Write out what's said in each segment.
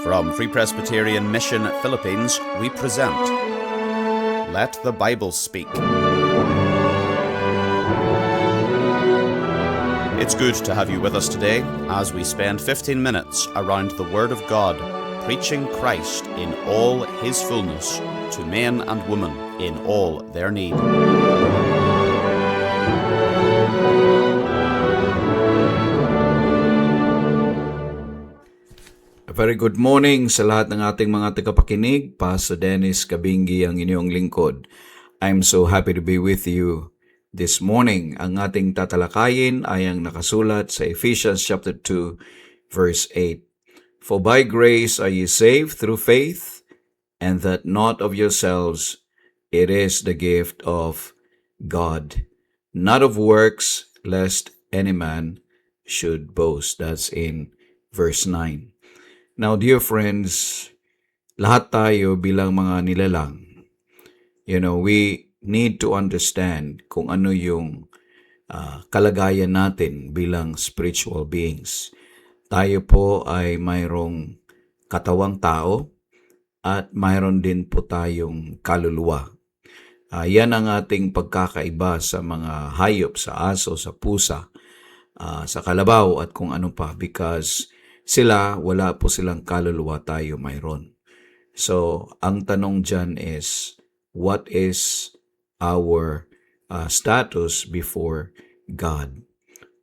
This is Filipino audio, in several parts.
From Free Presbyterian Mission Philippines, we present Let the Bible Speak. It's good to have you with us today as we spend 15 minutes around the Word of God, preaching Christ in all His fullness to men and women in all their need. Very good morning sa lahat ng ating mga tagapakinig. Pastor Dennis Kabingi ang inyong lingkod. I'm so happy to be with you this morning. Ang ating tatalakayin ay ang nakasulat sa Ephesians chapter 2, verse 8. For by grace are ye saved through faith, and that not of yourselves, it is the gift of God, not of works, lest any man should boast. That's in verse 9. Now, dear friends, lahat tayo bilang mga nilalang, we need to understand kung ano yung kalagayan natin bilang spiritual beings. Tayo po ay mayroong katawang tao at mayroon din po tayong kaluluwa. Yan ang ating pagkakaiba sa mga hayop, sa aso, sa pusa, sa kalabaw at kung ano pa, because sila, wala po silang kaluluwa, tayo mayroon. So, ang tanong dyan is, what is our status before God?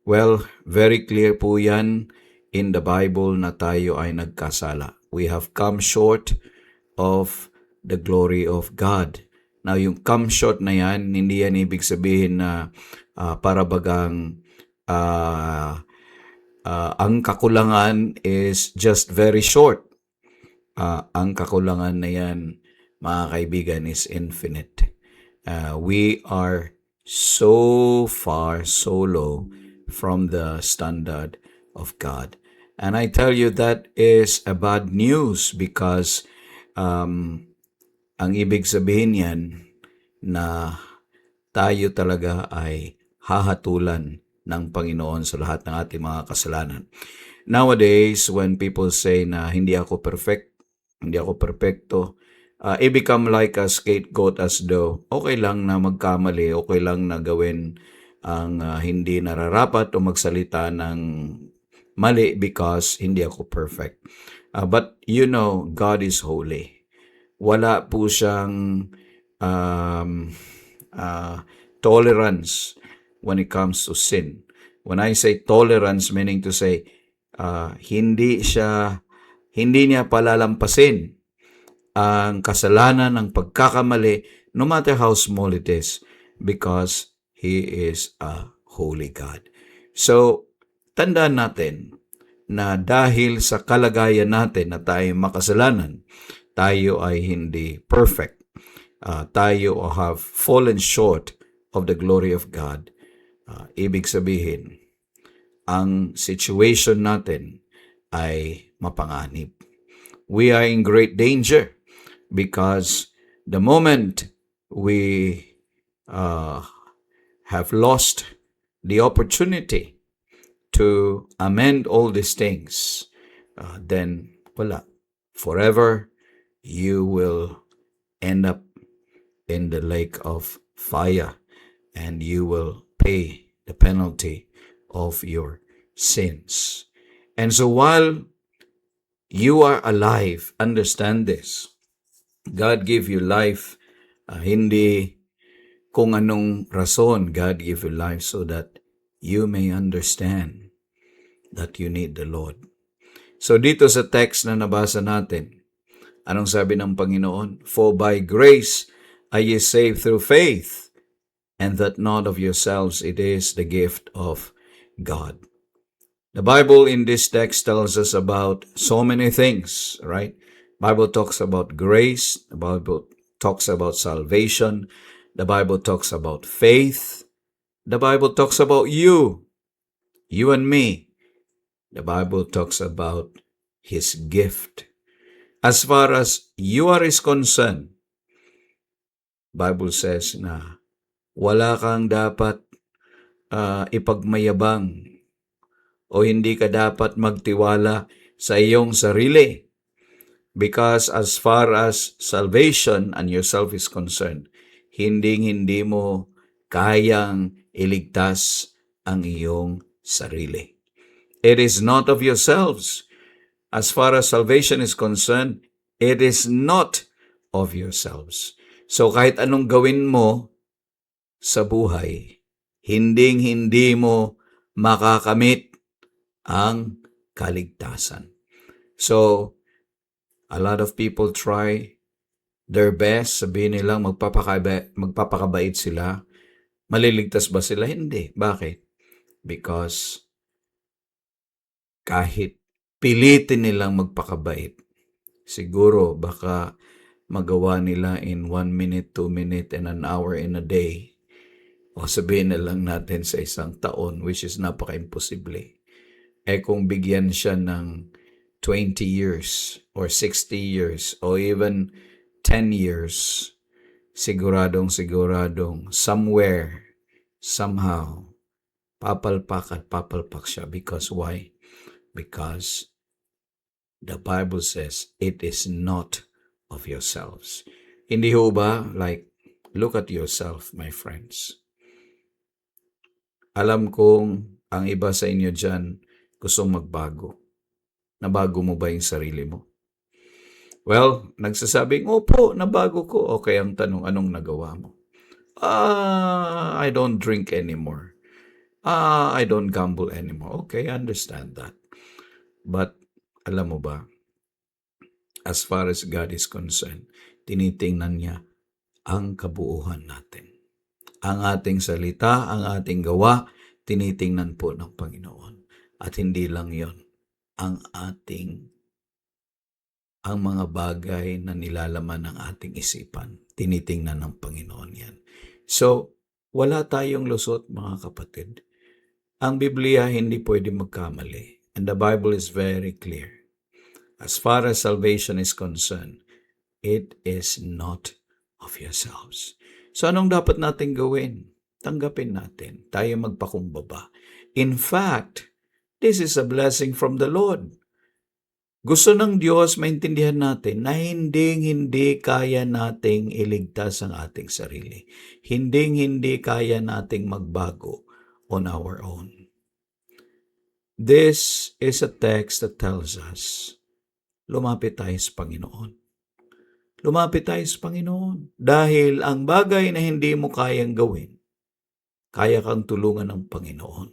Well, very clear po yan in the Bible na tayo ay nagkasala. We have come short of the glory of God. Now, yung come short na yan, hindi yan ibig sabihin na para bagang ang kakulangan is just very short. Ang kakulangan na yan, mga kaibigan, is infinite. We are so far, so low from the standard of God. And I tell you, that is a bad news because ang ibig sabihin yan na tayo talaga ay hahatulan ng Panginoon sa lahat ng ating mga kasalanan. Nowadays, when people say na hindi ako perfecto, I become like a scapegoat as though okay lang na magkamali, okay lang na gawin ang hindi nararapat o magsalita ng mali because hindi ako perfect. But God is holy. Wala po siyang tolerance when it comes to sin. When I say tolerance, meaning to say, hindi niya palalampasin ang kasalanan ng pagkakamali, no matter how small it is, because He is a holy God. So, tandaan natin na dahil sa kalagayan natin na tayo makasalanan, tayo ay hindi perfect. Tayo have fallen short of the glory of God. Ibig sabihin, ang situation natin ay mapanganib. We are in great danger because the moment we have lost the opportunity to amend all these things, then wala. Forever, you will end up in the lake of fire and you will pay the penalty of your sins. And so while you are alive, understand this. God gave you life, hindi kung anong rason. God gave you life so that you may understand that you need the Lord. So dito sa text na nabasa natin, anong sabi ng Panginoon? For by grace are ye saved through faith, and that not of yourselves, it is the gift of God. The Bible in this text tells us about so many things, right? Bible talks about grace, the Bible talks about salvation, the Bible talks about faith, the Bible talks about you and me. The Bible talks about His gift. As far as you are concerned, Bible says na wala kang dapat ipagmayabang o hindi ka dapat magtiwala sa iyong sarili. Because as far as salvation and yourself is concerned, hindi mo kayang iligtas ang iyong sarili. It is not of yourselves. As far as salvation is concerned, it is not of yourselves. So kahit anong gawin mo sa buhay, hindi mo makakamit ang kaligtasan. So, a lot of people try their best, sabihin nilang magpapakabait sila. Maliligtas ba sila? Hindi. Bakit? Because kahit pilitin nilang magpakabait, siguro baka magawa nila in 1 minute, 2 minutes, and an hour in a day. O sabihin na lang natin sa isang taon, which is napaka-imposible. Kung bigyan siya ng 20 years or 60 years or even 10 years, siguradong somewhere, somehow, papalpak siya. Because why? Because the Bible says it is not of yourselves. Hindi ho ba? Like, look at yourself, my friends. Alam kong ang iba sa inyo dyan gustong magbago. Nabago mo ba yung sarili mo? Well, nagsasabing, opo, nabago ko. Okay, ang tanong, anong nagawa mo? I don't drink anymore. I don't gamble anymore. Okay, I understand that. But, alam mo ba, as far as God is concerned, tinitingnan niya ang kabuuhan natin. Ang ating salita, ang ating gawa, tinitingnan po ng Panginoon. At hindi lang yon, ang mga bagay na nilalaman ng ating isipan, tinitingnan ng Panginoon yan. So, wala tayong lusot, mga kapatid. Ang Biblia hindi pwede magkamali. And the Bible is very clear. As far as salvation is concerned, it is not of yourselves. So, anong dapat natin gawin? Tanggapin natin. Tayo magpakumbaba. In fact, this is a blessing from the Lord. Gusto ng Diyos maintindihan natin na hindi kaya nating iligtas ang ating sarili. Hindi kaya nating magbago on our own. This is a text that tells us, lumapit tayo sa Panginoon. Lumapit tayo sa Panginoon. Dahil ang bagay na hindi mo kayang gawin, kaya kang tulungan ng Panginoon.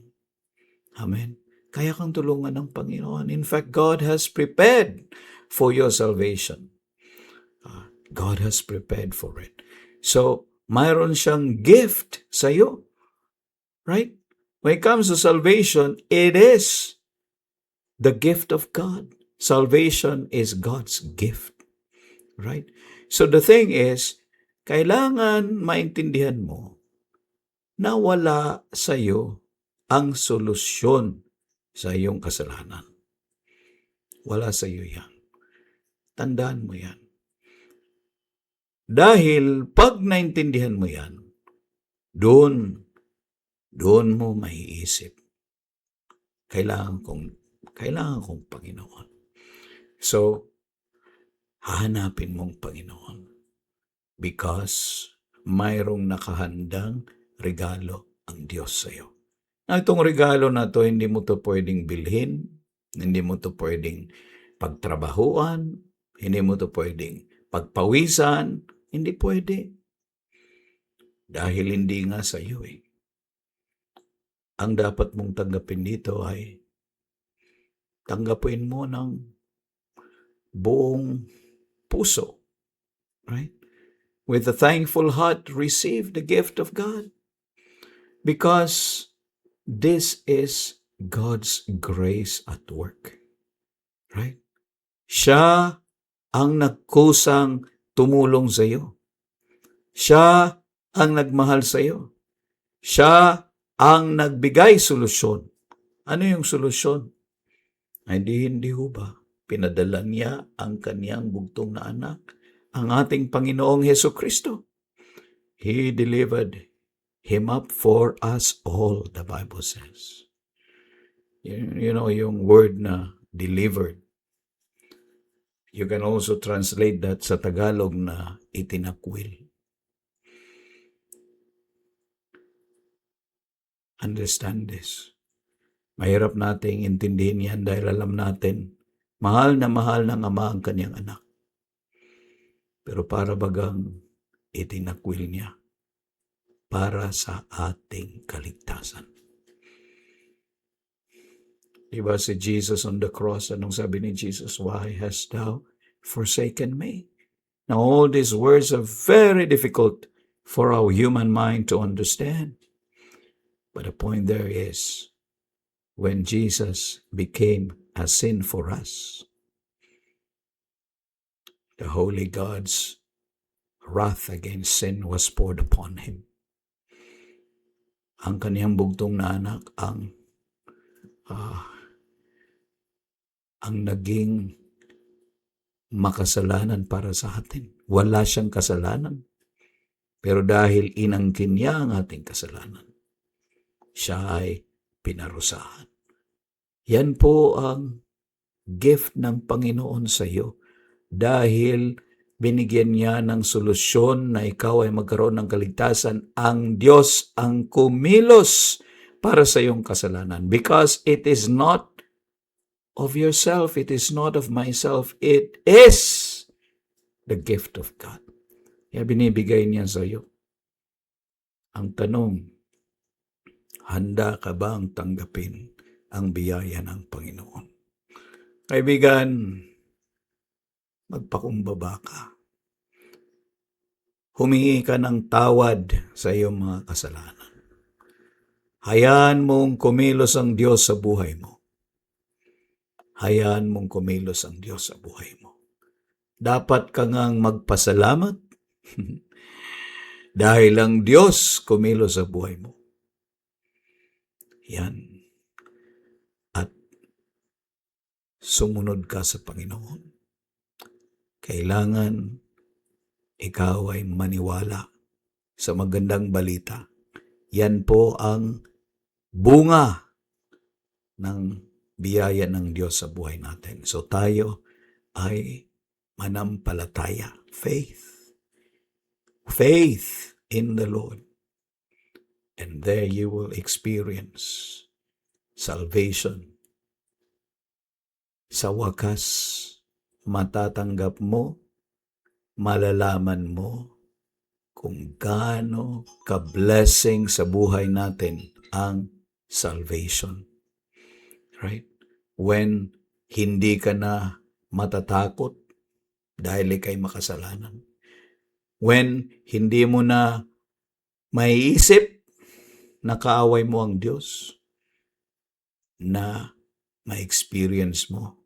Amen. Kaya kang tulungan ng Panginoon. In fact, God has prepared for your salvation. God has prepared for it. So, mayroon siyang gift sa iyo. Right? When it comes to salvation, it is the gift of God. Salvation is God's gift. Right? So, the thing is, kailangan maintindihan mo na wala sa iyo ang solusyon sa iyong kasalanan. Wala sa iyo yan. Tandaan mo yan. Dahil pag naintindihan mo yan, doon mo maiisip, kailangan kong Panginoon. So, hahanapin mong Panginoon because mayroong nakahandang regalo ang Diyos sa iyo. Itong regalo na to, hindi mo to pwedeng bilhin, hindi mo to pwedeng pagtrabahuan, hindi mo to pwedeng pagpawisan, hindi pwede. Dahil hindi nga sa iyo eh. Ang dapat mong tanggapin dito ay tanggapin mo ng buong puso. Right? With a thankful heart, receive the gift of God. Because this is God's grace at work. Right? Siya ang nagkusang tumulong sa iyo. Siya ang nagmahal sa iyo. Siya ang nagbigay solusyon. Ano yung solusyon? Hindi ho ba? Pinadala niya ang kaniyang bugtong na anak, ang ating Panginoong Hesukristo. He delivered Him up for us all, the Bible says. You know, yung word na delivered. You can also translate that sa Tagalog na itinakwil. Understand this. Mahirap nating intindihin yan dahil alam natin, mahal na ng Ama ang kanyang anak. Pero para bagang itinakwil niya para sa ating kaligtasan. Diba si Jesus on the cross, anong sabi ni Jesus? Why hast thou forsaken me? Now all these words are very difficult for our human mind to understand. But the point there is, when Jesus became a sin for us, the holy God's wrath against sin was poured upon him. Ang kaniyang bugtong na anak ang naging makasalanan para sa atin. Wala siyang kasalanan. Pero dahil inangkin niya ang ating kasalanan, siya ay pinarusahan. Yan po ang gift ng Panginoon sa iyo. Dahil binigyan niya ng solusyon na ikaw ay magkaroon ng kaligtasan, ang Diyos ang kumilos para sa iyong kasalanan. Because it is not of yourself, it is not of myself, it is the gift of God. Kaya binibigay niya sa iyo. Ang tanong, handa ka bang tanggapin ang biyaya ng Panginoon? Kaibigan, magpakumbaba ka. Humingi ka ng tawad sa iyong mga kasalanan. Hayaan mong kumilos ang Diyos sa buhay mo. Hayaan mong kumilos ang Diyos sa buhay mo. Dapat ka ngang magpasalamat dahil ang Diyos kumilos sa buhay mo. Yan. At sumunod ka sa Panginoon. Kailangan ikaw ay maniwala sa magandang balita. Yan po ang bunga ng biyaya ng Diyos sa buhay natin. So tayo ay manampalataya. Faith. Faith in the Lord. And there you will experience salvation. Sa wakas, matatanggap mo, malalaman mo kung gaano ka-blessing sa buhay natin ang salvation. Right? When hindi ka na matatakot dahil ikay makasalanan. When hindi mo na maiisip na kaaway mo ang Diyos, na ma-experience mo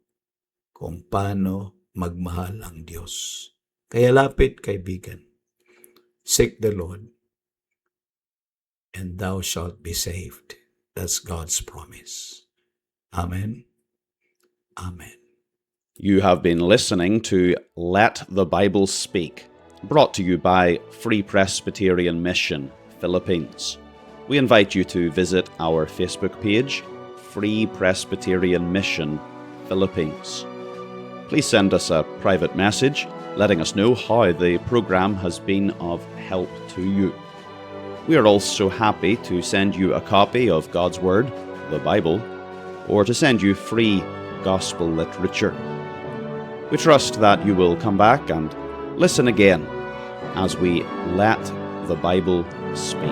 kung paano magmahal ang Diyos. Kaya lapit, kaibigan. Seek the Lord, and thou shalt be saved. That's God's promise. Amen. Amen. You have been listening to Let the Bible Speak, brought to you by Free Presbyterian Mission, Philippines. We invite you to visit our Facebook page, Free Presbyterian Mission, Philippines. Please send us a private message letting us know how the program has been of help to you. We are also happy to send you a copy of God's Word, the Bible, or to send you free gospel literature. We trust that you will come back and listen again as we let the Bible speak.